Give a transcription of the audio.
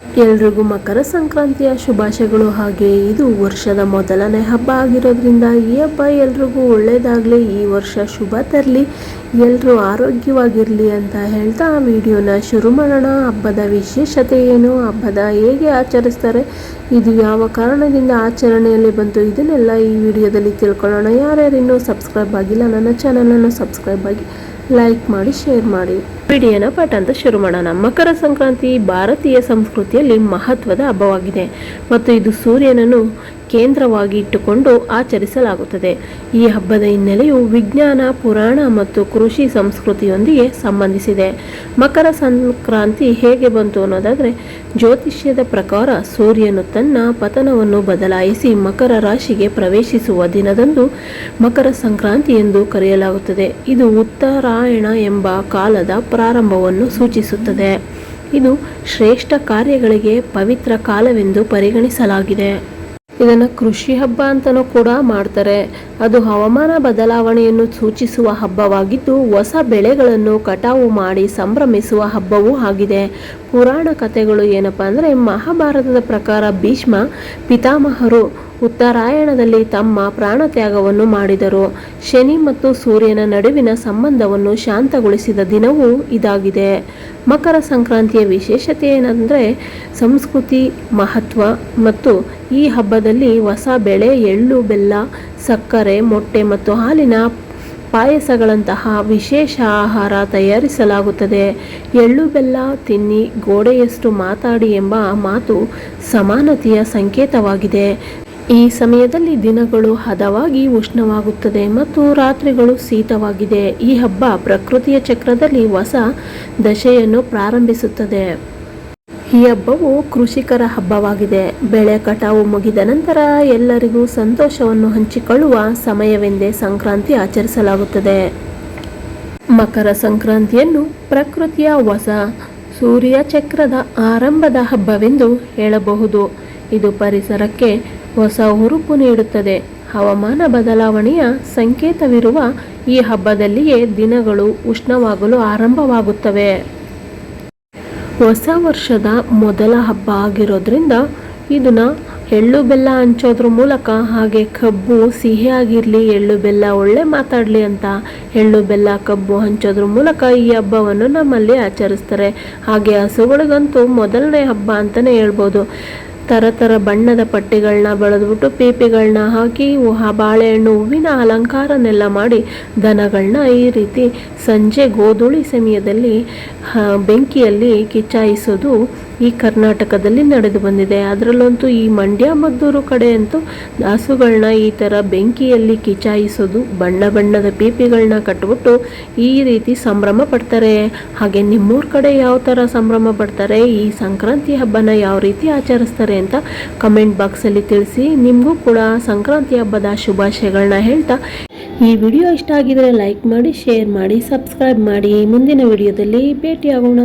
ಎಲ್ರಿಗೂ ಮಕರ ಸಂಕ್ರಾಂತಿಯ ಶುಭಾಶಯಗಳು. ಹಾಗೆ ಇದು ವರ್ಷದ ಮೊದಲನೇ ಹಬ್ಬ ಆಗಿರೋದ್ರಿಂದ ಈ ಹಬ್ಬ ಎಲ್ರಿಗೂ ಒಳ್ಳೆಯದಾಗಲಿ, ಈ ವರ್ಷ ಶುಭ ತರಲಿ, ಎಲ್ಲರೂ ಆರೋಗ್ಯವಾಗಿರಲಿ ಅಂತ ಹೇಳ್ತಾ ವಿಡಿಯೋನ ಶುರು ಮಾಡೋಣ. ಹಬ್ಬದ ವಿಶೇಷತೆ ಏನು, ಹಬ್ಬದ ಹೇಗೆ ಆಚರಿಸ್ತಾರೆ, ಇದು ಯಾವ ಕಾರಣದಿಂದ ಆಚರಣೆಯಲ್ಲಿ ಬಂತು, ಇದನ್ನೆಲ್ಲ ಈ ವಿಡಿಯೋದಲ್ಲಿ ತಿಳ್ಕೊಳ್ಳೋಣ. ಯಾರ್ಯಾರು ಇನ್ನೂ ಸಬ್ಸ್ಕ್ರೈಬ್ ಆಗಿಲ್ಲ ನನ್ನ ಚಾನಲನ್ನು ಸಬ್ಸ್ಕ್ರೈಬ್ ಆಗಿ ಲೈಕ್ ಮಾಡಿ, ಶೇರ್ ಮಾಡಿ. ವಿಡಿಯೋನ ಪಾಠ ಅಂತ ಶುರು ಮಾಡೋಣ. ಮಕರ ಸಂಕ್ರಾಂತಿ ಭಾರತೀಯ ಸಂಸ್ಕೃತಿಯಲ್ಲಿ ಮಹತ್ವದ ಹಬ್ಬವಾಗಿದೆ ಮತ್ತು ಇದು ಸೂರ್ಯನನ್ನು ಕೇಂದ್ರವಾಗಿ ಇಟ್ಟುಕೊಂಡು ಆಚರಿಸಲಾಗುತ್ತದೆ. ಈ ಹಬ್ಬದ ಹಿನ್ನೆಲೆಯು ವಿಜ್ಞಾನ, ಪುರಾಣ ಮತ್ತು ಕೃಷಿ ಸಂಸ್ಕೃತಿಯೊಂದಿಗೆ ಸಂಬಂಧಿಸಿದೆ. ಮಕರ ಸಂಕ್ರಾಂತಿ ಹೇಗೆ ಬಂತು ಅನ್ನೋದಾದರೆ, ಜ್ಯೋತಿಷ್ಯದ ಪ್ರಕಾರ ಸೂರ್ಯನು ತನ್ನ ಪತನವನ್ನು ಬದಲಾಯಿಸಿ ಮಕರ ರಾಶಿಗೆ ಪ್ರವೇಶಿಸುವ ದಿನದಂದು ಮಕರ ಸಂಕ್ರಾಂತಿ ಎಂದು ಕರೆಯಲಾಗುತ್ತದೆ. ಇದು ಉತ್ತರಾಯಣ ಎಂಬ ಕಾಲದ ಪ್ರಾರಂಭವನ್ನು ಸೂಚಿಸುತ್ತದೆ. ಇದು ಶ್ರೇಷ್ಠ ಕಾರ್ಯಗಳಿಗೆ ಪವಿತ್ರ ಕಾಲವೆಂದು ಪರಿಗಣಿಸಲಾಗಿದೆ. ಇದನ್ನು ಕೃಷಿ ಹಬ್ಬ ಅಂತಲೂ ಕೂಡ ಮಾಡ್ತಾರೆ. ಅದು ಹವಾಮಾನ ಬದಲಾವಣೆಯನ್ನು ಸೂಚಿಸುವ ಹಬ್ಬವಾಗಿದ್ದು ಹೊಸ ಬೆಳೆಗಳನ್ನು ಕಟಾವು ಮಾಡಿ ಸಂಭ್ರಮಿಸುವ ಹಬ್ಬವೂ ಆಗಿದೆ. ಪುರಾಣ ಕಥೆಗಳು ಏನಪ್ಪ ಅಂದರೆ, ಮಹಾಭಾರತದ ಪ್ರಕಾರ ಭೀಷ್ಮ ಪಿತಾಮಹರು ಉತ್ತರಾಯಣದಲ್ಲಿ ತಮ್ಮ ಪ್ರಾಣತ್ಯಾಗವನ್ನು ಮಾಡಿದರು. ಶನಿ ಮತ್ತು ಸೂರ್ಯನ ನಡುವಿನ ಸಂಬಂಧವನ್ನು ಶಾಂತಗೊಳಿಸಿದ ದಿನವೂ ಇದಾಗಿದೆ. ಮಕರ ಸಂಕ್ರಾಂತಿಯ ವಿಶೇಷತೆ ಏನಂದರೆ ಸಂಸ್ಕೃತಿ ಮಹತ್ವ ಮತ್ತು ಈ ಹಬ್ಬದಲ್ಲಿ ಹೊಸ ಬೆಳೆ, ಎಳ್ಳು, ಬೆಲ್ಲ, ಸಕ್ಕರೆ, ಮೊಟ್ಟೆ ಮತ್ತು ಹಾಲಿನ ಪಾಯಸಗಳಂತಹ ವಿಶೇಷ ಆಹಾರ ತಯಾರಿಸಲಾಗುತ್ತದೆ. ಎಳ್ಳು ಬೆಲ್ಲ ತಿನ್ನಿ ಗೋಡೆಯಷ್ಟು ಮಾತಾಡಿ ಎಂಬ ಮಾತು ಸಮಾನತೆಯ ಸಂಕೇತವಾಗಿದೆ. ಈ ಸಮಯದಲ್ಲಿ ದಿನಗಳು ಹದವಾಗಿ ಉಷ್ಣವಾಗುತ್ತದೆ ಮತ್ತು ರಾತ್ರಿಗಳು ಶೀತವಾಗಿದೆ. ಈ ಹಬ್ಬ ಪ್ರಕೃತಿಯ ಚಕ್ರದಲ್ಲಿ ಹೊಸ ದಶೆಯನ್ನು ಪ್ರಾರಂಭಿಸುತ್ತದೆ. ಈ ಹಬ್ಬವು ಕೃಷಿಕರ ಹಬ್ಬವಾಗಿದೆ. ಬೆಳೆ ಕಟಾವು ಮುಗಿದ ನಂತರ ಎಲ್ಲರಿಗೂ ಸಂತೋಷವನ್ನು ಹಂಚಿಕೊಳ್ಳುವ ಸಮಯವೆಂದೇ ಸಂಕ್ರಾಂತಿ ಆಚರಿಸಲಾಗುತ್ತದೆ. ಮಕರ ಸಂಕ್ರಾಂತಿಯನ್ನು ಪ್ರಕೃತಿಯ ಹೊಸ ಸೂರ್ಯ ಚಕ್ರದ ಆರಂಭದ ಹಬ್ಬವೆಂದು ಹೇಳಬಹುದು. ಇದು ಪರಿಸರಕ್ಕೆ ಹೊಸ ಹುರುಪು ನೀಡುತ್ತದೆ. ಹವಾಮಾನ ಬದಲಾವಣೆಯ ಸಂಕೇತವಿರುವ ಈ ಹಬ್ಬದಲ್ಲಿಯೇ ದಿನಗಳು ಉಷ್ಣವಾಗಲು ಆರಂಭವಾಗುತ್ತವೆ. ಹೊಸ ವರ್ಷದ ಮೊದಲ ಹಬ್ಬ ಆಗಿರೋದ್ರಿಂದ ಇದನ್ನ ಎಳ್ಳು ಬೆಲ್ಲ ಹಂಚೋದ್ರ ಮೂಲಕ, ಹಾಗೆ ಕಬ್ಬು ಸಿಹಿಯಾಗಿರಲಿ, ಎಳ್ಳು ಬೆಲ್ಲ ಒಳ್ಳೆ ಮಾತಾಡಲಿ ಅಂತ ಎಳ್ಳು ಬೆಲ್ಲ ಕಬ್ಬು ಹಂಚೋದ್ರ ಮೂಲಕ ಈ ಹಬ್ಬವನ್ನು ನಮ್ಮಲ್ಲಿ ಆಚರಿಸ್ತಾರೆ. ಹಾಗೆ ಹಸುಗಳಿಗಂತೂ ಮೊದಲನೇ ಹಬ್ಬ ಅಂತಲೇ ಹೇಳ್ಬೋದು. ಥರ ಬಣ್ಣದ ಪಟ್ಟಿಗಳನ್ನ ಬೆಳೆದ್ಬಿಟ್ಟು ಪೀಪಿಗಳನ್ನ ಹಾಕಿ ಬಾಳೆಹಣ್ಣು ಹೂವಿನ ಅಲಂಕಾರನೆಲ್ಲ ಮಾಡಿ ದನಗಳನ್ನ ಈ ರೀತಿ ಸಂಜೆ ಗೋಧೂಳಿ ಸಮಯದಲ್ಲಿ ಬೆಂಕಿಯಲ್ಲಿ ಕಿಚ್ಚಾಯಿಸೋದು ಈ ಕರ್ನಾಟಕದಲ್ಲಿ ನಡೆದು ಬಂದಿದೆ. ಅದರಲ್ಲಂತೂ ಈ ಮಂಡ್ಯ ಮದ್ದೂರು ಕಡೆ ಅಂತೂ ಹಸುಗಳನ್ನ ಈ ಥರ ಬೆಂಕಿಯಲ್ಲಿ ಕಿಚಾಯಿಸೋದು, ಬಣ್ಣದ ಪೀಪಿಗಳನ್ನ ಕಟ್ಬಿಟ್ಟು ಈ ರೀತಿ ಸಂಭ್ರಮ ಪಡ್ತಾರೆ. ಹಾಗೆ ನಿಮ್ಮೂರ ಕಡೆ ಯಾವ ಥರ ಸಂಭ್ರಮ ಪಡ್ತಾರೆ, ಈ ಸಂಕ್ರಾಂತಿ ಹಬ್ಬನ ಯಾವ ರೀತಿ ಆಚರಿಸ್ತಾರೆ ಅಂತ ಕಮೆಂಟ್ ಬಾಕ್ಸಲ್ಲಿ ತಿಳಿಸಿ. ನಿಮಗೂ ಕೂಡ ಸಂಕ್ರಾಂತಿ ಹಬ್ಬದ ಶುಭಾಶಯಗಳನ್ನ ಹೇಳ್ತಾ, ಈ ವಿಡಿಯೋ ಇಷ್ಟ ಆಗಿದರೆ ಲೈಕ್ ಮಾಡಿ, ಶೇರ್ ಮಾಡಿ, ಸಬ್ಸ್ಕ್ರೈಬ್ ಮಾಡಿ. ಮುಂದಿನ ವಿಡಿಯೋದಲ್ಲಿ ಭೇಟಿಯಾಗೋಣ.